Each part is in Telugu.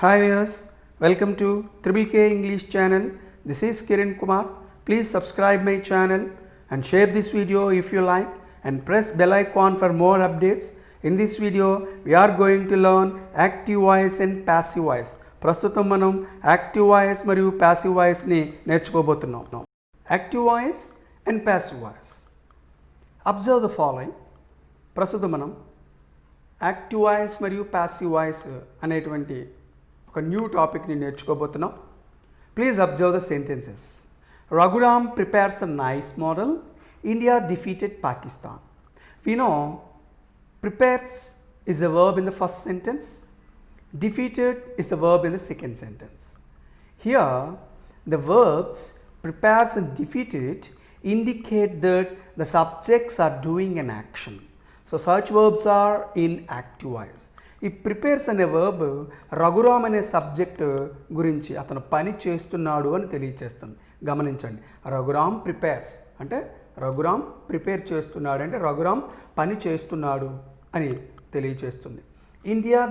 Hi viewers, welcome to Triple K English channel. This is Kiran Kumar. Please subscribe my channel and share this video if you like and press bell icon for more updates. In this video, we are going to learn active voice and passive voice. ప్రస్తుతం మనం యాక్టివ్ వాయిస్ మరియు ప్యాసివ్ వాయిస్ని నేర్చుకోబోతున్నాం. Active voice and passive voice. Observe the following. ప్రస్తుతం మనం యాక్టివ్ వాయిస్ మరియు ప్యాసివ్ వాయిస్ అనేటువంటి ఒక న్యూ టాపిక్ని నేర్చుకోబోతున్నాం. Please observe the sentences. Raghuram prepares a nice model. India defeated Pakistan. We know prepares is a verb in the first sentence. Defeated is the verb in the second sentence. Here, the verbs prepares and defeated indicate that the subjects are doing an action. So, such verbs are in active voice. ఈ ప్రిపేర్స్ అనే వర్బ్ రఘురామ్ అనే సబ్జెక్ట్ గురించి అతను పని చేస్తున్నాడు అని తెలియచేస్తుంది. గమనించండి, రఘురామ్ ప్రిపేర్స్ అంటే రఘురామ్ ప్రిపేర్ చేస్తున్నాడు అంటే రఘురామ్ పని చేస్తున్నాడు అని తెలియచేస్తుంది. ఇండియా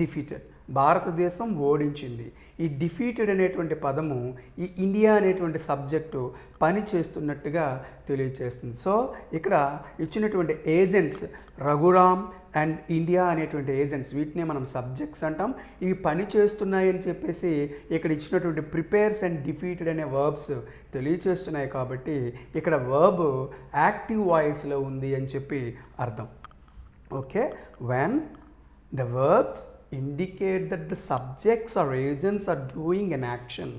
డిఫీటెడ్ భారతదేశం ఓడించింది. ఈ డిఫీటెడ్ అనేటువంటి పదము ఈ ఇండియా అనేటువంటి సబ్జెక్టు పని చేస్తున్నట్టుగా తెలియచేస్తుంది. సో ఇక్కడ ఇచ్చినటువంటి ఏజెంట్స్ రఘురామ్ అండ్ ఇండియా అనేటువంటి ఏజెంట్స్, వీటిని మనం సబ్జెక్ట్స్ అంటాం. ఇవి పని చేస్తున్నాయి అని చెప్పేసి ఇక్కడ ఇచ్చినటువంటి ప్రిపేర్స్ అండ్ డిఫీటెడ్ అనే వర్బ్స్ తెలియచేస్తున్నాయి. కాబట్టి ఇక్కడ వర్బ్ యాక్టివ్ వాయిస్లో ఉంది అని చెప్పి అర్థం. Okay, when the verbs indicate that the subjects or agents are doing an action,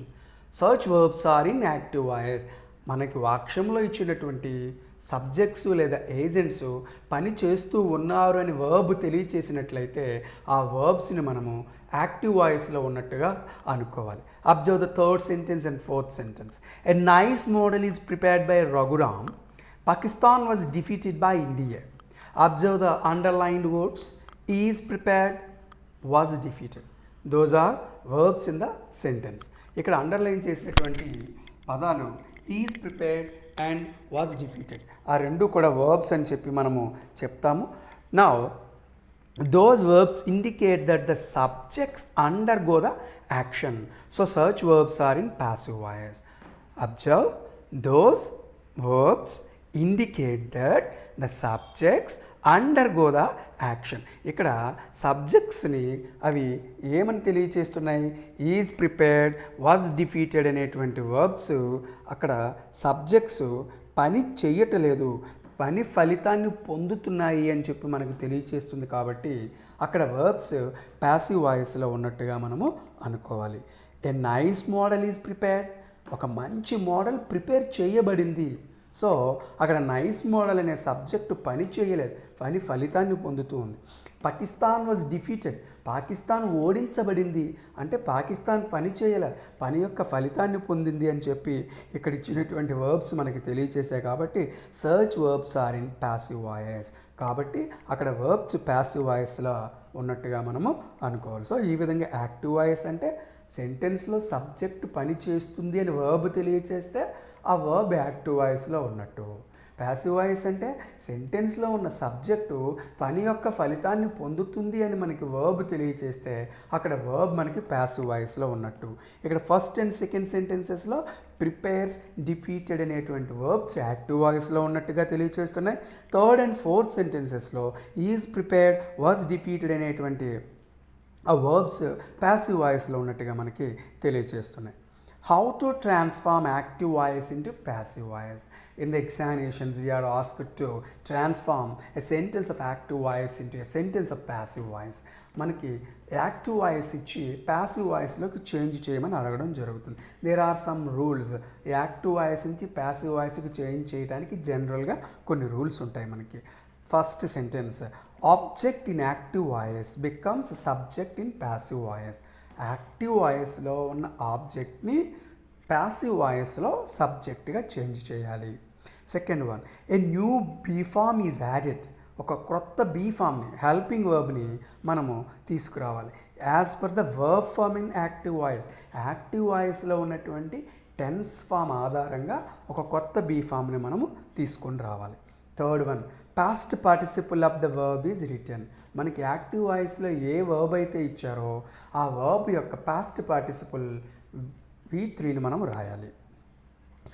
such verbs are in active voice. మనకి వాక్యంలో ఇచ్చినటువంటి సబ్జెక్ట్స్ లేదా ఏజెంట్స్ పని చేస్తూ ఉన్నారు అని వర్బ్ తెలియచేసినట్లయితే ఆ వర్బ్స్ని మనము యాక్టివ్ వాయిస్లో ఉన్నట్టుగా అనుకోవాలి. Observe the third sentence and fourth sentence. A nice model is prepared by Raghuram. Pakistan was defeated by India. Observe the underlined words. Is prepared, was defeated. Those are verbs in the sentence. ఇక్కడ అండర్లైన్ చేసినటువంటి పదాలు is prepared and was defeated. ఆ రెండు కూడా వర్బ్స్ అని చెప్పి మనము చెప్తాము. Now those verbs indicate that the subjects undergo the action. So such verbs are in passive voice. Observe, those verbs indicate that the subjects undergo the action. ఇక్కడ సబ్జెక్ట్స్ని అవి ఏమని తెలియచేస్తున్నాయి? ఈజ్ ప్రిపేర్డ్, వాజ్ డిఫీటెడ్ అనేటువంటి వర్బ్స్ అక్కడ సబ్జెక్ట్స్ పని చెయ్యటలేదు, పని ఫలితాన్ని పొందుతున్నాయి అని చెప్పి మనకు తెలియచేస్తుంది. కాబట్టి అక్కడ వర్బ్స్ ప్యాసివ్ వాయిస్లో ఉన్నట్టుగా మనము అనుకోవాలి. A nice model is prepared, ఒక మంచి మోడల్ ప్రిపేర్ చేయబడింది. సో అక్కడ నైస్ మోడల్ అనే సబ్జెక్టు పని చేయలేదు, పని ఫలితాన్ని పొందుతూ ఉంది. పాకిస్తాన్ వాజ్ డిఫీటెడ్, పాకిస్తాన్ ఓడించబడింది అంటే పాకిస్తాన్ పని చేయలేదు, పని యొక్క ఫలితాన్ని పొందింది అని చెప్పి ఇక్కడ ఇచ్చినటువంటి వర్బ్స్ మనకి తెలియచేసాయి. కాబట్టి సర్చ్ verbs are in passive voice. కాబట్టి అక్కడ వర్బ్స్ ప్యాసివ్ వాయిస్లో ఉన్నట్టుగా మనము అనుకోవాలి. సో ఈ విధంగా యాక్టివ్ వాయిస్ అంటే సెంటెన్స్లో సబ్జెక్టు పని చేస్తుంది అని వర్బ్ తెలియచేస్తే ఆ వర్బ్ యాక్టివ్ వాయిస్లో ఉన్నట్టు. ప్యాసివ్ వాయిస్ అంటే సెంటెన్స్లో ఉన్న సబ్జెక్టు పని యొక్క ఫలితాన్ని పొందుతుంది అని మనకి వర్బ్ తెలియచేస్తే అక్కడ వర్బ్ మనకి ప్యాసివ్ వాయిస్లో ఉన్నట్టు. ఇక్కడ ఫస్ట్ అండ్ సెకండ్ సెంటెన్సెస్లో ప్రిపేర్స్, డిఫీటెడ్ అనేటువంటి వర్బ్స్ యాక్టివ్ వాయిస్లో ఉన్నట్టుగా తెలియచేస్తున్నాయి. థర్డ్ అండ్ ఫోర్త్ సెంటెన్సెస్లో ఈజ్ ప్రిపేర్డ్, వాజ్ డిఫీటెడ్ అనేటువంటి ఆ వర్బ్స్ ప్యాసివ్ వాయిస్లో ఉన్నట్టుగా మనకి తెలియచేస్తున్నాయి. How to transform active voice into passive voice? In the examinations, we are asked to transform a sentence of active voice into a sentence of passive voice. మనకి యాక్టివ్ వాయిస్ ఇచ్చి ప్యాసివ్ వాయిస్లోకి చేంజ్ చేయమని అడగడం జరుగుతుంది. There are some rules. Active voice నుంచి ప్యాసివ్ వాయిస్కి చేంజ్ చేయడానికి జనరల్గా కొన్ని రూల్స్ ఉంటాయి మనకి. First sentence, object in active voice becomes subject in passive voice. Active వాయిస్లో ఉన్న ఆబ్జెక్ట్ని ప్యాసివ్ వాయిస్లో సబ్జెక్ట్గా చేంజ్ చేయాలి. Second one, a new be form is added. ఒక క్రొత్త బీ ఫామ్ని, హెల్పింగ్ వర్బ్ని మనము తీసుకురావాలి. As per the verb form in active voice. Active వాయిస్లో ఉన్నటువంటి టెన్స్ ఫామ్ ఆధారంగా ఒక కొత్త బీ ఫామ్ని మనము తీసుకొని రావాలి. Third one, past participle of the verb is return. మనకి యాక్టివ్ వాయిస్లో ఏ వర్బ్ అయితే ఇచ్చారో ఆ వర్బ్ యొక్క పాస్ట్ పార్టిసిపుల్ V3ని మనం రాయాలి.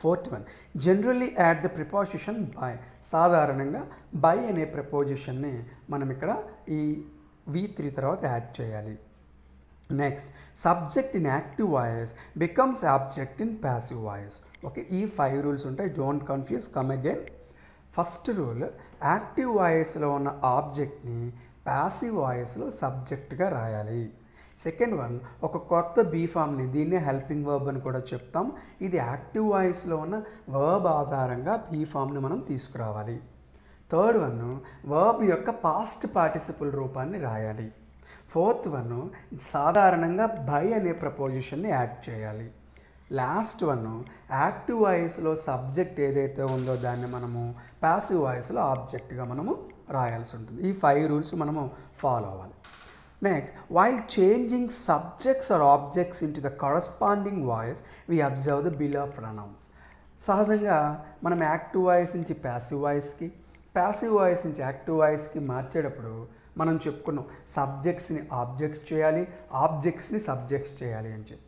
4th one, generally add the preposition by. సాధారణంగా బై అనే ప్రిపోజిషన్ని మనం ఇక్కడ ఈ V3 తర్వాత యాడ్ చేయాలి. Next, subject in active voice becomes object in passive voice. Okay, ఈ 5 రూల్స్ ఉంటాయి. Don't confuse, come again. First rule, active వాయిస్లో ఉన్న ఆబ్జెక్ట్ని ప్యాసివ్ వాయిస్లో సబ్జెక్ట్గా రాయాలి. సెకండ్ వన్, ఒక కొత్త బీ ఫామ్ని, దీన్నే హెల్పింగ్ వర్బ్ అని కూడా చెప్తాం. ఇది యాక్టివ్ వాయిస్లో ఉన్న వర్బ్ ఆధారంగా బీ ఫామ్ని మనం తీసుకురావాలి. థర్డ్ వన్, వర్బ్ యొక్క పాస్ట్ పార్టిసిపుల్ రూపాన్ని రాయాలి. ఫోర్త్ వన్, సాధారణంగా బై అనే ప్రపోజిషన్ని యాడ్ చేయాలి. లాస్ట్ వన్, యాక్టివ్ వాయిస్లో సబ్జెక్ట్ ఏదైతే ఉందో దాన్ని మనము ప్యాసివ్ వాయిస్లో ఆబ్జెక్ట్గా మనము రాయాల్సి ఉంటుంది. ఈ 5 రూల్స్ మనము ఫాలో అవ్వాలి. Next, while changing subjects or objects into the corresponding voice we observe the below pronouns. సహజంగా మనం యాక్టివ్ వాయిస్ నుంచి ప్యాసివ్ వాయిస్కి, ప్యాసివ్ వాయిస్ నుంచి యాక్టివ్ వాయిస్కి మార్చేటప్పుడు మనం చెప్పుకున్నాం సబ్జెక్ట్స్ని ఆబ్జెక్ట్స్ చేయాలి, ఆబ్జెక్ట్స్ని సబ్జెక్ట్స్ చేయాలి అని చెప్పి.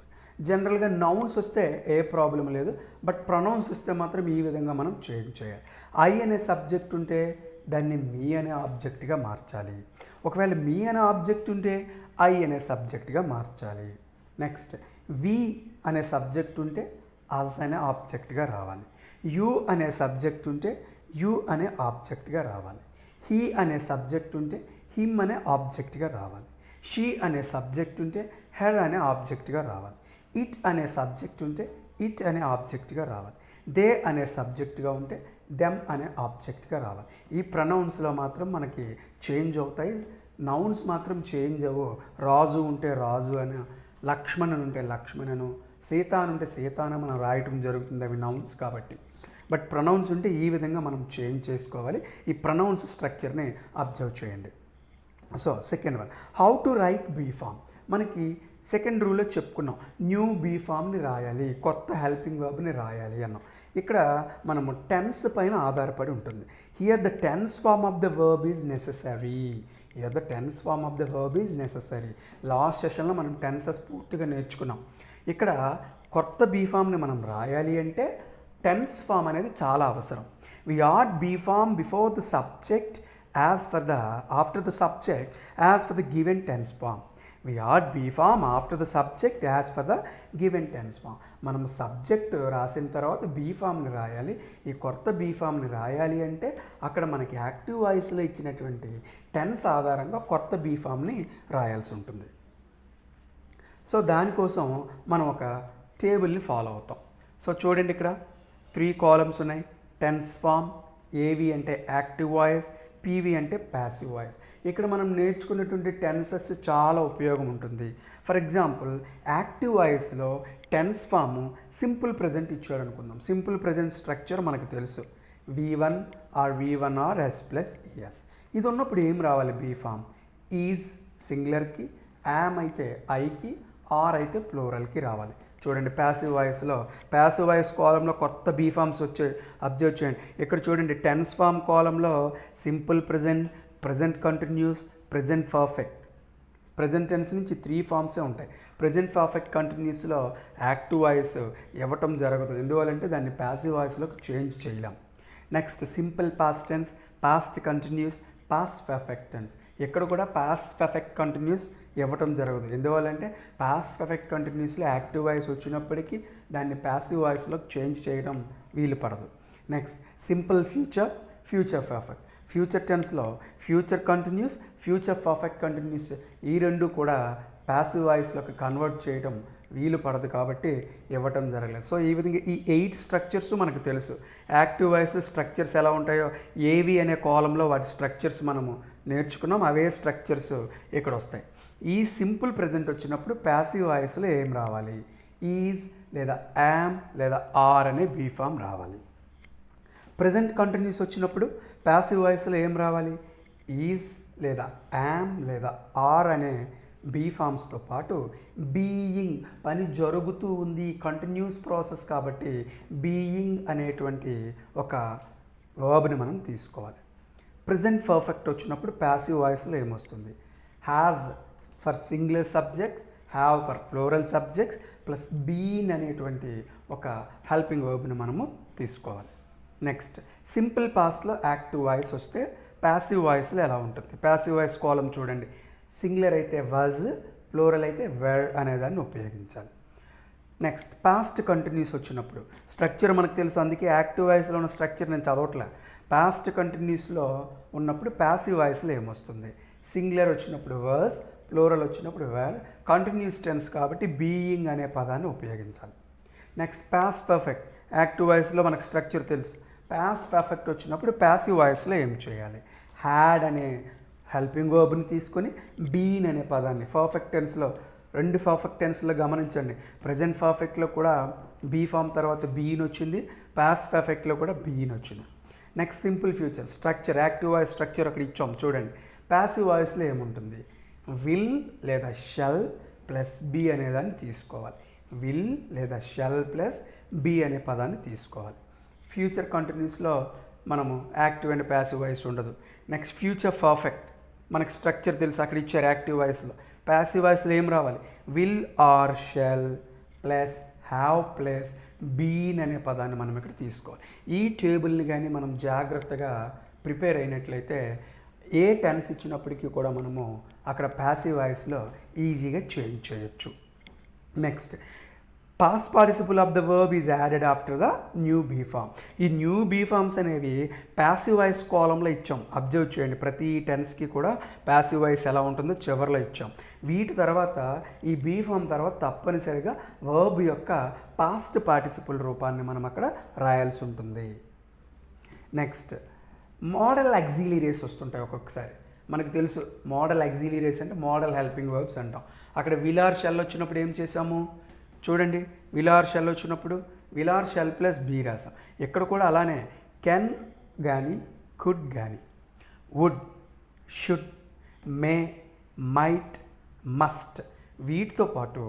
జనరల్గా నౌన్స్ వస్తే ఏ ప్రాబ్లం లేదు, బట్ ప్రొనౌన్స్ వస్తే మాత్రం ఈ విధంగా మనం చేంజ్ చేయాలి. ఐ అనే సబ్జెక్ట్ ఉంటే దాన్ని మీ అనే ఆబ్జెక్ట్గా మార్చాలి. ఒకవేళ మీ అనే ఆబ్జెక్ట్ ఉంటే ఐ అనే సబ్జెక్ట్గా మార్చాలి. నెక్స్ట్, వి అనే సబ్జెక్ట్ ఉంటే అస్ అనే ఆబ్జెక్ట్గా రావాలి. యు అనే సబ్జెక్ట్ ఉంటే యు అనే ఆబ్జెక్ట్గా రావాలి. హీ అనే సబ్జెక్ట్ ఉంటే హిమ్ అనే ఆబ్జెక్ట్గా రావాలి. షీ అనే సబ్జెక్ట్ ఉంటే హెర్ అనే ఆబ్జెక్ట్గా రావాలి. ఇట్ అనే సబ్జెక్ట్ ఉంటే ఇట్ అనే ఆబ్జెక్ట్గా రావాలి. దే అనే సబ్జెక్ట్గా ఉంటే దెమ్ అనే ఆబ్జెక్ట్గా రావాలి. ఈ ప్రొనౌన్స్లో మాత్రం మనకి చేంజ్ అవుతాయి, నౌన్స్ మాత్రం చేంజ్ అవ్వు. రాజు ఉంటే రాజు అని, లక్ష్మణుని ఉంటే లక్ష్మణను, సీత అని ఉంటే సీతాను మనం రాయటం జరుగుతుంది, అవి నౌన్స్ కాబట్టి. బట్ ప్రొనౌన్స్ ఉంటే ఈ విధంగా మనం చేంజ్ చేసుకోవాలి. ఈ ప్రొనౌన్స్ స్ట్రక్చర్ని అబ్జర్వ్ చేయండి. So second one, how to write be form. మనకి సెకండ్ రూల్లో చెప్పుకున్నాం న్యూ బీ ఫామ్ని రాయాలి, కొత్త హెల్పింగ్ వర్బ్ని రాయాలి అన్నాం. ఇక్కడ మనము టెన్స్ పైన ఆధారపడి ఉంటుంది. Here the tense form of the verb is necessary. Here the tense form of the verb is necessary. Last సెషన్లో మనం టెన్సెస్ పూర్తిగా నేర్చుకున్నాం. ఇక్కడ కొత్త బీ ఫామ్ని మనం రాయాలి అంటే టెన్స్ ఫామ్ అనేది చాలా అవసరం. We add be form before the subject after the subject as for the given tense form. We add be form after the subject as for the given tense form. మనం సబ్జెక్ట్ రాసిన తర్వాత బీ ఫామ్ని రాయాలి. ఈ కొత్త బీ ఫామ్ని రాయాలి అంటే అక్కడ మనకి యాక్టివ్ వాయిస్లో ఇచ్చినటువంటి టెన్స్ ఆధారంగా కొత్త బీ ఫామ్ని రాయాల్సి ఉంటుంది. సో దానికోసం మనం ఒక టేబుల్ని ఫాలో అవుతాం. సో చూడండి, ఇక్కడ 3 కాలమ్స్ ఉన్నాయి. టెన్స్ ఫామ్, ఏవి అంటే యాక్టివ్ వాయిస్, పీవి అంటే ప్యాసివ్ వాయిస్. ఇక్కడ మనం నేర్చుకున్నటువంటి టెన్సెస్ చాలా ఉపయోగం ఉంటుంది. ఫర్ ఎగ్జాంపుల్, యాక్టివ్ వాయిస్లో టెన్స్ ఫాము సింపుల్ ప్రజెంట్ ఇచ్చాడు అనుకుందాం. సింపుల్ ప్రజెంట్ స్ట్రక్చర్ మనకు తెలుసు, V1 or V1 or S plus ES. ఇది ఉన్నప్పుడు ఏం రావాలి? Be form. ఈజ్ సింగులర్కి, యామ్ అయితే ఐకి, ఆర్ అయితే ప్లూరల్కి రావాలి. చూడండి, ప్యాసివ్ వాయిస్లో ప్యాసివ్ వాయిస్ కాలంలో కొత్త బీ ఫామ్స్ వచ్చాయి, అబ్జర్వ్ చేయండి. ఇక్కడ చూడండి, టెన్స్ ఫామ్ కాలంలో simple present, present continuous, present perfect. Present tense నుంచి 3 ఫామ్సే ఉంటాయి. ప్రజెంట్ పర్ఫెక్ట్ కంటిన్యూస్లో యాక్టివ్ వాయిస్ ఇవ్వటం జరగదు. ఎందువల్లంటే దాన్ని ప్యాసివ్ వాయిస్లోకి చేంజ్ చేయలేం. Next, simple past tense, past continuous, past perfect tense. ఇక్కడ కూడా పాస్ట్ పర్ఫెక్ట్ కంటిన్యూస్ ఇవ్వటం జరగదు. ఎందువల్లంటే పాస్ట్ పర్ఫెక్ట్ కంటిన్యూస్లో యాక్టివ్ వాయిస్ వచ్చినప్పటికీ దాన్ని ప్యాసివ్ వాయిస్లోకి చేంజ్ చేయడం వీలు పడదు. Next, simple future, future perfect. Future టెన్స్లో future continuous, future perfect continuous ఈ రెండు కూడా ప్యాసివ్ వాయిస్లోకి కన్వర్ట్ చేయడం వీలు పడదు కాబట్టి ఇవ్వటం జరగలేదు. సో ఈ విధంగా ఈ 8 స్ట్రక్చర్స్ మనకు తెలుసు. యాక్టివ్ వాయిస్ స్ట్రక్చర్స్ ఎలా ఉంటాయో ఏవి అనే కాలంలో వాటి స్ట్రక్చర్స్ మనము నేర్చుకున్నాం. అవే స్ట్రక్చర్స్ ఇక్కడ వస్తాయి. ఈ సింపుల్ ప్రజెంట్ వచ్చినప్పుడు ప్యాసివ్ వాయిస్లో ఏం రావాలి? ఈజ్ లేదా యామ్ లేదా ఆర్ అనే బీ ఫామ్ రావాలి. ప్రజెంట్ కంటిన్యూస్ వచ్చినప్పుడు ప్యాసివ్ వాయిస్లో ఏం రావాలి? ఈజ్ లేదా యామ్ లేదా ఆర్ అనే బీ ఫామ్స్తో పాటు బీయింగ్, పని జరుగుతూ ఉంది, కంటిన్యూస్ ప్రాసెస్ కాబట్టి బీయింగ్ అనేటువంటి ఒక వర్బ్ని మనం తీసుకోవాలి. ప్రెజెంట్ పర్ఫెక్ట్ వచ్చినప్పుడు ప్యాసివ్ వాయిస్లో ఏమొస్తుంది? Has for singular subjects, have for plural subjects plus been అనేటువంటి ఒక హెల్పింగ్ వర్బ్ని మనము తీసుకోవాలి. నెక్స్ట్ సింపుల్ పాస్ట్లో యాక్టివ్ వాయిస్ వస్తే ప్యాసివ్ వాయిస్లో ఎలా ఉంటుంది? ప్యాసివ్ వాయిస్ కాలం చూడండి. సింగులర్ అయితే వాజ్, ప్లూరల్ అయితే వేర్ అనేదాన్ని ఉపయోగించాలి. నెక్స్ట్ పాస్ట్ కంటిన్యూస్ వచ్చినప్పుడు స్ట్రక్చర్ మనకు తెలుసు, అందుకే యాక్టివ్ వాయిస్లో ఉన్న స్ట్రక్చర్ నేను చదవట్లే. పాస్ట్ కంటిన్యూస్లో ఉన్నప్పుడు ప్యాసివ్ వాయిస్లో ఏమొస్తుంది? సింగులర్ వచ్చినప్పుడు వాజ్, ప్లూరల్ వచ్చినప్పుడు వేర్, కంటిన్యూస్ టెన్స్ కాబట్టి బీయింగ్ అనే పదాన్ని ఉపయోగించాలి. నెక్స్ట్ పాస్ట్ పర్ఫెక్ట్ యాక్టివ్ వాయిస్లో మనకు స్ట్రక్చర్ తెలుసు. పాస్ట్ పర్ఫెక్ట్ వచ్చినప్పుడు ప్యాసివ్ వాయిస్లో ఏం చేయాలి? హ్యాడ్ అనే హెల్పింగ్ వర్బ్ని తీసుకొని బీన్ అనే పదాన్ని పర్ఫెక్ట్ టెన్స్లో, రెండు పర్ఫెక్ట్ టెన్స్లో గమనించండి. ప్రజెంట్ పర్ఫెక్ట్లో కూడా బీ ఫామ్ తర్వాత బీన్ వచ్చింది, పాస్ట్ పర్ఫెక్ట్లో కూడా బీన్ వచ్చింది. Next simple future structure active voice structure అక్కడ ఇచ్చాం చూడండి. ప్యాసివ్ వాయిస్లో ఏముంటుంది? విల్ లేదా షల్ ప్లస్ బీ అనేదాన్ని తీసుకోవాలి. విల్ లేదా షల్ ప్లస్ బీ అనే పదాన్ని తీసుకోవాలి. ఫ్యూచర్ కంటిన్యూస్లో మనము యాక్టివ్ అండ్ ప్యాసివ్ వాయిస్ ఉండదు. నెక్స్ట్ ఫ్యూచర్ పర్ఫెక్ట్ మనకు స్ట్రక్చర్ తెలుసు, అక్కడ ఇచ్చారు యాక్టివ్ వాయిస్లో. ప్యాసివ్ వాయిస్లో ఏం రావాలి? Will or shall plus have plus been అనే పదాన్ని మనం ఇక్కడ తీసుకోవాలి. ఈ టేబుల్ని కానీ మనం జాగ్రత్తగా ప్రిపేర్ అయినట్లయితే ఏ టెన్స్ ఇచ్చినప్పటికీ కూడా మనము అక్కడ ప్యాసివ్ వాయిస్లో ఈజీగా చేంజ్ చేయొచ్చు. Next past participle of the verb is added after the new be form. ఈ న్యూ బీ ఫామ్స్ అనేవి ప్యాసివ్ వాయిస్ కాలంలో ఇచ్చాం. అబ్జర్వ్ చేయండి, ప్రతి టెన్స్కి కూడా ప్యాసివ్ వాయిస్ ఎలా ఉంటుందో చివరిలో ఇచ్చాం. వీటి తర్వాత ఈ బీ ఫామ్ తర్వాత తప్పనిసరిగా వర్బ్ యొక్క పాస్ట్ పార్టిసిపుల్ రూపాన్ని మనం అక్కడ రాయాల్సి ఉంటుంది. నెక్స్ట్ మోడల్ ఆక్సిలరీస్ వస్తుంటాయి ఒక్కొక్కసారి. మనకు తెలుసు మోడల్ ఆక్సిలరీస్ అంటే మోడల్ హెల్పింగ్ వర్బ్స్ అంటాం. అక్కడ విల్ ఆర్ షెల్ వచ్చినప్పుడు ఏం చేసాము చూడండి. విల్ ఆర్ షెల్ వచ్చినప్పుడు will or shall plus be రాసాం. ఇక్కడ కూడా అలానే కెన్ కానీ కుడ్ కానీ, would, should, may, might, must వీటితో పాటు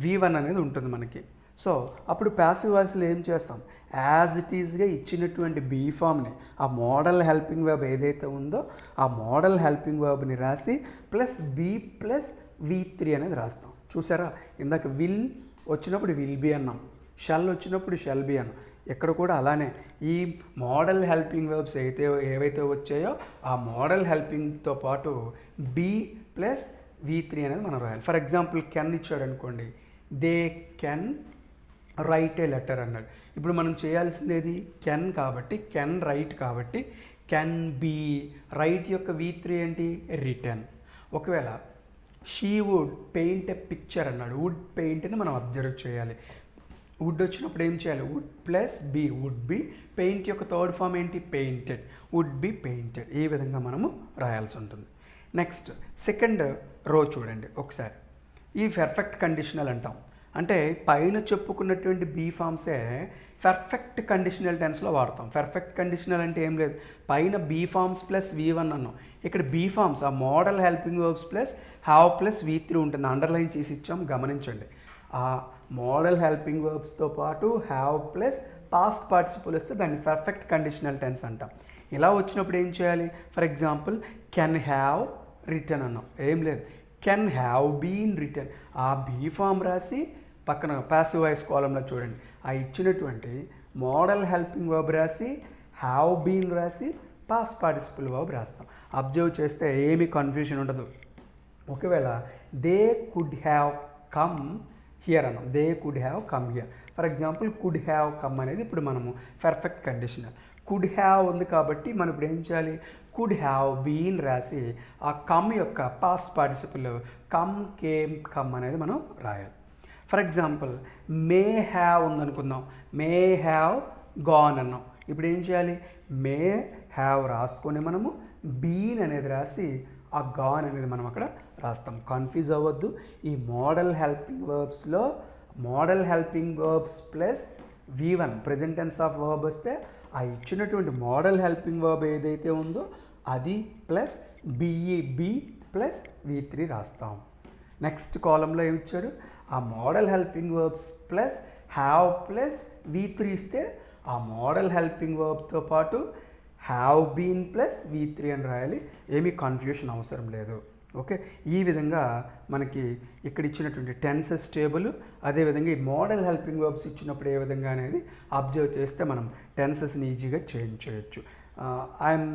V1 అనేది ఉంటుంది మనకి. సో అప్పుడు ప్యాసివ్ వాయిస్లో ఏం చేస్తాం? యాజ్ ఇట్ ఈజ్గా ఇచ్చినటువంటి బీ ఫామ్ని, ఆ మోడల్ హెల్పింగ్ వర్బ్ ఏదైతే ఉందో ఆ మోడల్ హెల్పింగ్ వర్బ్ని రాసి ప్లస్ బీ ప్లస్ V3 అనేది రాస్తాం. చూసారా, ఇందాక విల్ వచ్చినప్పుడు విల్ బీ అన్నాం, షల్ వచ్చినప్పుడు షల్ బీ అన్నాం. ఇక్కడ కూడా అలానే ఈ మోడల్ హెల్పింగ్ వర్బ్స్ ఏవైతే వచ్చాయో ఆ మోడల్ హెల్పింగ్తో పాటు బీ ప్లస్ V3 అనేది మనం రాయాలి. ఫర్ ఎగ్జాంపుల్ కెన్ ఇచ్చాడు అనుకోండి, they can write a letter అన్నాడు. ఇప్పుడు మనం చేయాల్సింది ఏది? కెన్ కాబట్టి, కెన్ రైట్ కాబట్టి కెన్ బీ, రైట్ యొక్క V3 ఏంటి? రిటర్న్. ఒకవేళ she would paint a picture అన్నాడు, వుడ్ పెయింట్ని మనం అబ్జర్వ్ చేయాలి. వుడ్ వచ్చినప్పుడు ఏం చేయాలి? Would plus be, would be. Paint యొక్క థర్డ్ ఫామ్ ఏంటి? Painted, would be painted. ఈ విధంగా మనము రాయాల్సి ఉంటుంది. నెక్స్ట్ సెకండ్ రో చూడండి ఒకసారి. ఈ పర్ఫెక్ట్ కండిషనల్ అంటాం. అంటే పైన చెప్పుకున్నటువంటి బీ ఫామ్సే పర్ఫెక్ట్ కండిషనల్ టెన్స్లో వాడతాం. పర్ఫెక్ట్ కండిషనల్ అంటే ఏం లేదు, పైన బీ ఫామ్స్ ప్లస్ V1 అన్నాం. ఇక్కడ బీ ఫామ్స్ ఆ model helping verbs plus have plus V3 ఉంటుంది. అండర్లైన్ చేసి ఇచ్చాం, గమనించండి. ఆ మోడల్ హెల్పింగ్ వర్బ్స్తో పాటు హ్యావ్ ప్లస్ పాస్ట్ పార్టిసిపుల్ వస్తే దాన్ని పర్ఫెక్ట్ కండిషనల్ టెన్స్ అంటాం. ఇలా వచ్చినప్పుడు ఏం చేయాలి? For example can have return అన్నాం, ఏం లేదు, కెన్ హ్యావ్ బీన్ రిటర్న్. ఆ బీ ఫామ్ రాసి పక్కన ప్యాసివ్ వాయిస్ కాలంలో చూడండి, ఆ ఇచ్చినటువంటి మోడల్ హెల్పింగ్ వర్బ్ రాసి హ్యావ్ బీన్ రాసి పాస్ట్ పార్టిసిపుల్ వర్బ్ రాస్తాం. అబ్జర్వ్ చేస్తే ఏమీ కన్ఫ్యూజన్ ఉండదు. ఒకవేళ they could have come here అన్నాం, they could have come here. For example could have come అనేది ఇప్పుడు మనము పర్ఫెక్ట్ కండిషనల్. కుడ్ హ్యావ్ ఉంది కాబట్టి మనం ఇప్పుడు ఏం చేయాలి? కుడ్ హ్యావ్ బీన్ రాసి ఆ కమ్ యొక్క past participle come, came, come అనేది మనం రాయాలి. ఫర్ ఎగ్జాంపుల్ మే హ్యావ్ ఉందనుకుందాం, మే హ్యావ్ గాన్ అన్నాం. ఇప్పుడు ఏం చేయాలి? మే హ్యావ్ రాసుకొని మనము బీన్ అనేది రాసి ఆ గాన్ అనేది మనం అక్కడ రాస్తాం. కన్ఫ్యూజ్ అవ్వద్దు. ఈ మోడల్ హెల్పింగ్ వర్బ్స్లో modal helping verbs plus V1 present tense of verb వస్తే ఆ ఇచ్చినటువంటి మోడల్ హెల్పింగ్ వర్బ్ ఏదైతే ఉందో అది ప్లస్ బీ ప్లస్ V3 రాస్తాం. నెక్స్ట్ కాలంలో ఏమి ఇచ్చాడు? ఆ model helping verbs plus have plus V3 ఇస్తే ఆ మోడల్ హెల్పింగ్ వర్బ్తో పాటు హ్యావ్ బీన్ ప్లస్ V3 అని రాయాలి, ఏమీ కన్ఫ్యూషన్ అవసరం లేదు. ఓకే, ఈ విధంగా మనకి ఇక్కడ ఇచ్చినటువంటి టెన్సెస్ టేబుల్, అదేవిధంగా ఈ మోడల్ హెల్పింగ్ వర్బ్స్ ఇచ్చినప్పుడు ఏ విధంగా అనేది అబ్జర్వ్ చేస్తే మనం టెన్సెస్ని ఈజీగా చేంజ్ చేయొచ్చు. I'm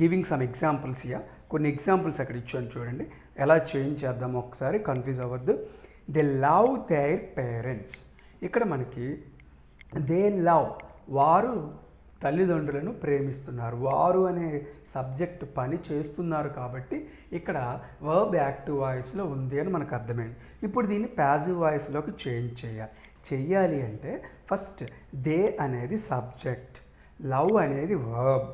giving some examples year. కొన్ని ఎగ్జాంపుల్స్ అక్కడ ఇచ్చాను చూడండి, ఎలా చేంజ్ చేద్దామో ఒకసారి, కన్ఫ్యూజ్ అవ్వద్దు. They love their parents. ఇక్కడ మనకి దే లవ్, వారు తల్లిదండ్రులను ప్రేమిస్తున్నారు. వారు అనే సబ్జెక్ట్ పని చేస్తున్నారు కాబట్టి ఇక్కడ వర్బ్ యాక్టివ్ వాయిస్లో ఉంది అని మనకు అర్థమైంది. ఇప్పుడు దీన్ని ప్యాసివ్ వాయిస్లోకి చేంజ్ చెయ్యాలి అంటే ఫస్ట్ దే అనేది సబ్జెక్ట్, లవ్ అనేది వర్బ్,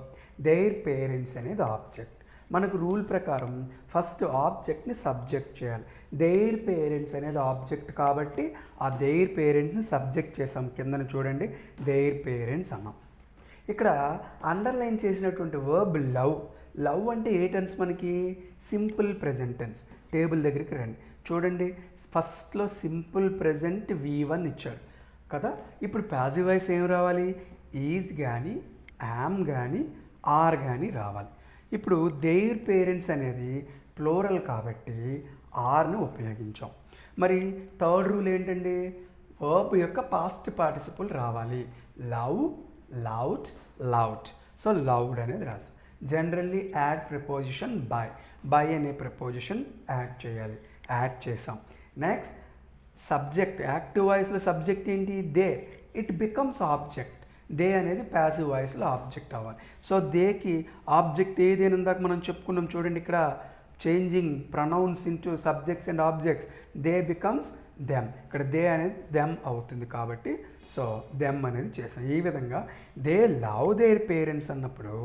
దేర్ పేరెంట్స్ అనేది ఆబ్జెక్ట్. మనకు రూల్ ప్రకారం ఫస్ట్ ఆబ్జెక్ట్ని సబ్జెక్ట్ చేయాలి. దేర్ పేరెంట్స్ అనేది ఆబ్జెక్ట్ కాబట్టి ఆ దేర్ పేరెంట్స్ని సబ్జెక్ట్ చేసాం. కిందన చూడండి, దేర్ పేరెంట్స్ అన్నాం. ఇక్కడ అండర్లైన్ చేసినటువంటి వర్బ్ లవ్. లవ్ అంటే ఏ టెన్స్ మనకి? Simple present tense. టేబుల్ దగ్గరికి రండి, చూడండి ఫస్ట్లో సింపుల్ ప్రెజెంట్ V1 ఇచ్చాడు కదా. ఇప్పుడు ప్యాసివ్ వాయిస్ ఏం రావాలి? ఈజ్ కానీ, యామ్ కానీ, ఆర్ కానీ రావాలి. ఇప్పుడు దేర్ పేరెంట్స్ అనేది ప్లోరల్ కాబట్టి ఆర్ను ఉపయోగించాం. మరి థర్డ్ రూల్ ఏంటండి? వర్బ్ యొక్క పాస్ట్ పార్టిసిపుల్ రావాలి. Love, loved, loved. So loved అనేది రాసి జనరల్లీ యాడ్ ప్రిపోజిషన్ బై అనే ప్రిపోజిషన్ యాడ్ చేయాలి. యాడ్ చేసాం. నెక్స్ట్ సబ్జెక్ట్, యాక్టివ్ వాయిస్లో సబ్జెక్ట్ ఏంటి? They. It becomes object. They అనేది ప్యాసివ్ వాయిస్లో ఆబ్జెక్ట్ అవ్వాలి. సో దేకి ఆబ్జెక్ట్ ఏది అని ఇందాక మనం చెప్పుకున్నాం చూడండి, ఇక్కడ changing pronouns into subjects and objects. They becomes them. ఇక్కడ దే అనేది దెమ్ అవుతుంది కాబట్టి సో దెమ్ అనేది చేసాం. ఈ విధంగా దే లవ్ దేర్ పేరెంట్స్ అన్నప్పుడు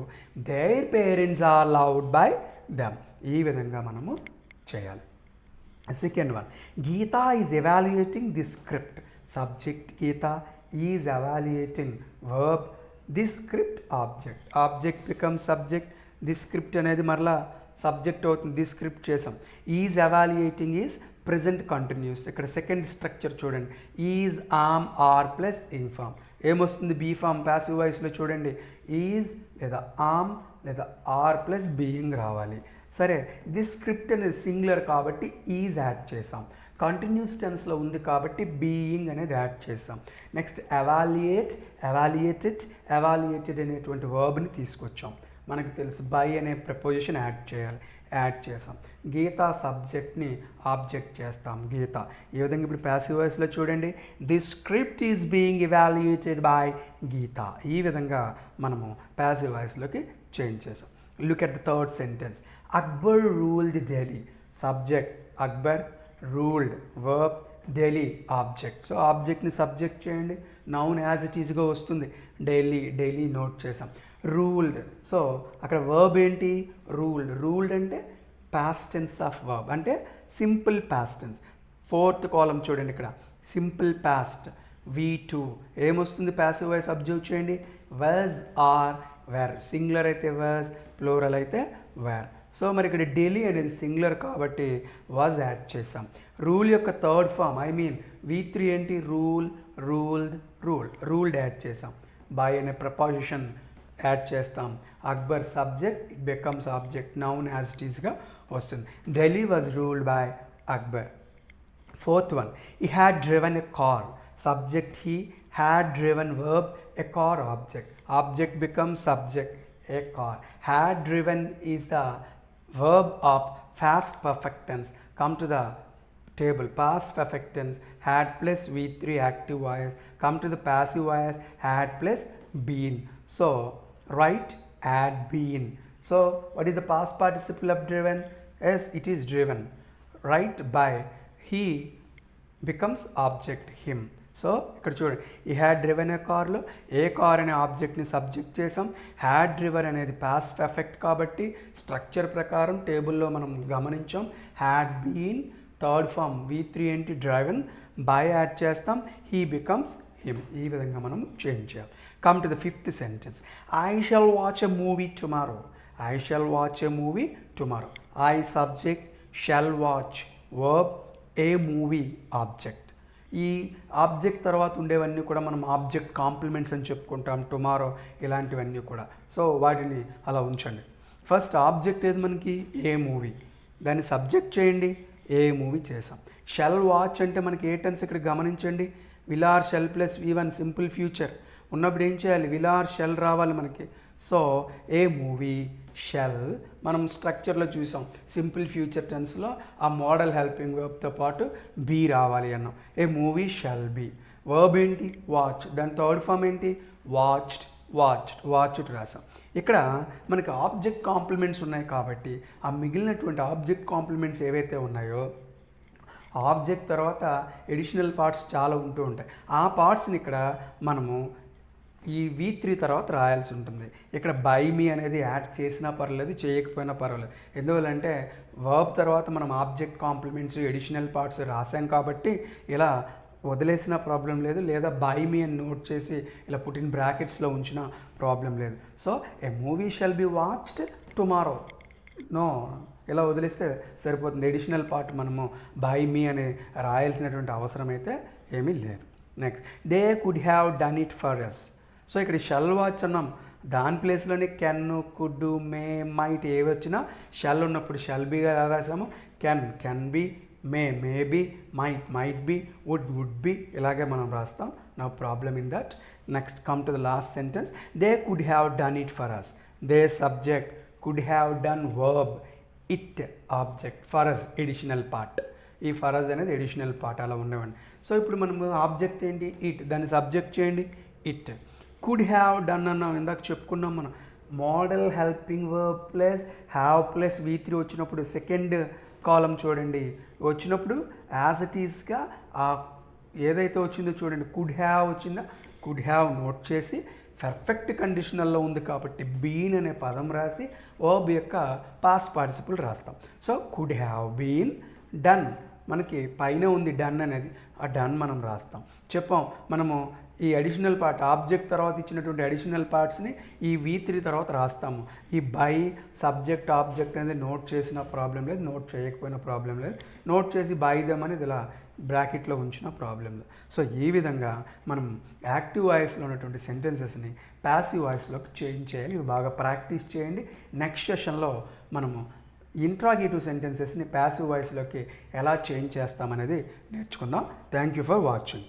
their parents are loved by them. ఈ విధంగా మనము చేయాలి. Second one, Geeta is evaluating the script. Subject Geeta, is evaluating verb, the script object. Object becomes subject, the script అనేది మరలా సబ్జెక్ట్ అవుతుంది. ది స్క్రిప్ట్ చేసాం. Is evaluating is present continuous. ఇక్కడ సెకండ్ స్ట్రక్చర్ చూడండి, is, am, are plus ing form. ఏమొస్తుంది? Be form. ప్యాసివ్ వాయిస్లో చూడండి, ఈజ్ లేదా ఆమ్ లేదా ఆర్ ప్లస్ బీయింగ్ రావాలి. సరే, ది స్క్రిప్ట్ అనేది సింగులర్ కాబట్టి ఈజ్ యాడ్ చేసాం. కంటిన్యూస్ టెన్స్లో ఉంది కాబట్టి బీయింగ్ అనేది యాడ్ చేసాం. నెక్స్ట్ ఎవాల్యుయేట్, ఎవాల్యుయేటెడ్, ఎవాల్యుయేటెడ్ అనేటువంటి వర్బ్ని తీసుకొచ్చాం. మనకు తెలుసు బై అనే ప్రపోజిషన్ యాడ్ చేసాం. గీత సబ్జెక్ట్ని ఆబ్జెక్ట్ చేస్తాం. గీత. ఈ విధంగా ఇప్పుడు ప్యాసివ్ వాయిస్లో చూడండి, the script is being evaluated by Geeta. ఈ విధంగా మనము ప్యాసివ్ వాయిస్లోకి చేంజ్ చేసాం. Look at the third sentence, Akbar ruled Delhi. Subject Akbar, ruled verb, Delhi object. So ఆబ్జెక్ట్ని సబ్జెక్ట్ చేయండి, నౌన్ యాజ్ ఇట్ ఈజ్గా వస్తుంది. ఢిల్లీ నోట్ చేసాం. రూల్డ్, సో అక్కడ వర్బ్ ఏంటి? రూల్డ్. రూల్డ్ అంటే పాస్ట్ టెన్స్ ఆఫ్ వర్బ్, అంటే సింపుల్ పాస్ట్ టెన్స్. ఫోర్త్ కాలం చూడండి, ఇక్కడ సింపుల్ పాస్ట్ V2. ఏమొస్తుంది? ప్యాసివ్ వాయిస్ అబ్జర్వ్ చేయండి, వాజ్, ఆర్, వేర్. సింగులర్ అయితే వాజ్, ప్లూరల్ అయితే వేర్. సో మరి ఇక్కడ ఢిల్లీ అనేది సింగులర్ కాబట్టి వాజ్ యాడ్ చేసాం. రూల్ యొక్క థర్డ్ ఫామ్ V3 ఏంటి? రూల్, రూల్డ్, రూల్డ్ యాడ్ చేసాం. బై అనే ప్రపోజిషన్ యాడ్ చేస్తాం. Akbar subject, it becomes object, noun as it ఈస్గా వస్తుంది. Delhi was ruled by Akbar. Fourth one, he had driven a car. Subject he, had driven verb, a car object. Object becomes subject, a car. Had driven is the verb of past perfect tense. Come to the table. Past perfect tense, had plus V3 active voice. Come to the passive voice, had plus been. So write had been. So what is the past participle of driven? Yes, it is driven. Right, by. He becomes object, him. So ఇక్కడ చూడండి, ఈ హ్యాడ్ డ్రివెన్ ఏ కార్లో ఏ కార్ అనే ఆబ్జెక్ట్ని సబ్జెక్ట్ చేసాం. హ్యాడ్ డ్రివెన్ అనేది పాస్ట్ ఎఫెక్ట్ కాబట్టి స్ట్రక్చర్ ప్రకారం టేబుల్లో మనం గమనించాం. Had been third form V3 ఏంటి? డ్రైవెన్. బై యాడ్ చేస్తాం, హీ బికమ్స్ హిమ్. ఈ విధంగా మనం చేంజ్ చేయాలి. Come to the fifth sentence, I shall watch a movie tomorrow. I shall watch a movie tomorrow. I subject, shall watch verb, A movie object. ఈ ఆబ్జెక్ట్ తర్వాత ఉండేవన్నీ కూడా మనం ఆబ్జెక్ట్ కాంప్లిమెంట్స్ అని చెప్పుకుంటాం, టుమారో ఇలాంటివన్నీ కూడా. సో వాటిని అలా ఉంచండి. ఫస్ట్ ఆబ్జెక్ట్ ఏది మనకి, ఏ మూవీ, దాన్ని సబ్జెక్ట్ చేయండి, ఏ మూవీ చేసాం. షెల్ వాచ్ అంటే మనకి ఏ టెన్స్ ఇక్కడ గమనించండి, will or shall plus V1 simple future ఉన్నప్పుడు ఏం చేయాలి, విల్ ఆర్ షెల్ రావాలి మనకి. సో ఏ మూవీ షెల్ మనం స్ట్రక్చర్లో చూసాం, సింపుల్ ఫ్యూచర్ టెన్స్లో ఆ మోడల్ హెల్పింగ్ వర్బ్తో పాటు బీ రావాలి అన్నాం. ఏ మూవీ షెల్ బీ. వర్బ్ ఏంటి, వాచ్, దాని థర్డ్ ఫామ్ ఏంటి, వాచ్డ్ రాసాం. ఇక్కడ మనకి ఆబ్జెక్ట్ కాంప్లిమెంట్స్ ఉన్నాయి కాబట్టి ఆ మిగిలినటువంటి ఆబ్జెక్ట్ కాంప్లిమెంట్స్ ఏవైతే ఉన్నాయో ఆబ్జెక్ట్ తర్వాత ఎడిషనల్ పార్ట్స్ చాలా ఉంటూ ఉంటాయి. ఆ పార్ట్స్ని ఇక్కడ మనము ఈ V3 తర్వాత రాయాల్సి ఉంటుంది. ఇక్కడ బై మీ అనేది యాడ్ చేసినా పర్వాలేదు, చేయకపోయినా పర్వాలేదు. ఎందువల్లంటే వర్బ్ తర్వాత మనం ఆబ్జెక్ట్ కాంప్లిమెంట్స్ ఎడిషనల్ పార్ట్స్ రాసాం కాబట్టి ఇలా వదిలేసిన ప్రాబ్లం లేదు, లేదా బై మీ అని నోట్ చేసి ఇలా పుట్టిన బ్రాకెట్స్లో ఉంచిన ప్రాబ్లం లేదు. So a movie shall be watched tomorrow, no ఇలా వదిలేస్తే సరిపోతుంది. ఎడిషనల్ పార్ట్ మనము బై మీ అని రాయాల్సినటువంటి అవసరం అయితే ఏమీ లేదు. Next, they could have done it for us. So ఇక్కడ షెల్ వాచ్ అన్నాం, దాని ప్లేస్లోనే కెన్, కుడ్, మే, మైట్ ఏవి వచ్చినా షెల్ ఉన్నప్పుడు షెల్ బీగా ఎలా రాసాము, can be, may be, might be, would be, ఇలాగే మనం రాస్తాం. No problem in that. Next come to the last sentence, they could have done it for us. They subject, could have done verb, it object, for us additional part. ఈ ఫర్ అస్ అనేది ఎడిషనల్ పార్ట్ అలా ఉండేవండి. సో ఇప్పుడు మనము ఆబ్జెక్ట్ ఏంటి, ఇట్, దాన్ని సబ్జెక్ట్ చేయండి, ఇట్. కుడ్ హ్యావ్ డన్ అన్నాం, ఇందాక చెప్పుకున్నాం మనం. Model helping verb plus have plus V3 వచ్చినప్పుడు సెకండ్ కాలం చూడండి, వచ్చినప్పుడు యాజ్ ఇట్ ఈస్గా ఏదైతే వచ్చిందో చూడండి, కుడ్ హ్యావ్ వచ్చిందా, కుడ్ హ్యావ్ నోట్ చేసి పర్ఫెక్ట్ కండిషనల్లో ఉంది కాబట్టి బీన్ అనే పదం రాసి వర్బ్ యొక్క పాస్ట్ పార్టిసిపుల్ రాస్తాం. So could have been done, మనకి పైన ఉంది డన్ అనేది, ఆ డన్ మనం రాస్తాం. చెప్పాం మనము ఈ అడిషనల్ పార్ట్ ఆబ్జెక్ట్ తర్వాత ఇచ్చినటువంటి అడిషనల్ పార్ట్స్ని ఈ V3 తర్వాత రాస్తాము. ఈ బై సబ్జెక్ట్ ఆబ్జెక్ట్ అనేది నోట్ చేసిన ప్రాబ్లం లేదు, నోట్ చేయకపోయినా ప్రాబ్లం లేదు, నోట్ చేసి బై దెమ్ అనేది ఇలా బ్రాకెట్లో ఉంచిన ప్రాబ్లం లేదు. సో ఈ విధంగా మనం యాక్టివ్ వాయిస్లో ఉన్నటువంటి సెంటెన్సెస్ని ప్యాసివ్ వాయిస్లోకి చేంజ్ చేయాలి. ఇవి బాగా ప్రాక్టీస్ చేయండి. నెక్స్ట్ సెషన్లో మనము ఇంట్రాగేటివ్ సెంటెన్సెస్ని ప్యాసివ్ వాయిస్లోకి ఎలా చేంజ్ చేస్తామనేది నేర్చుకుందాం. Thank you for watching.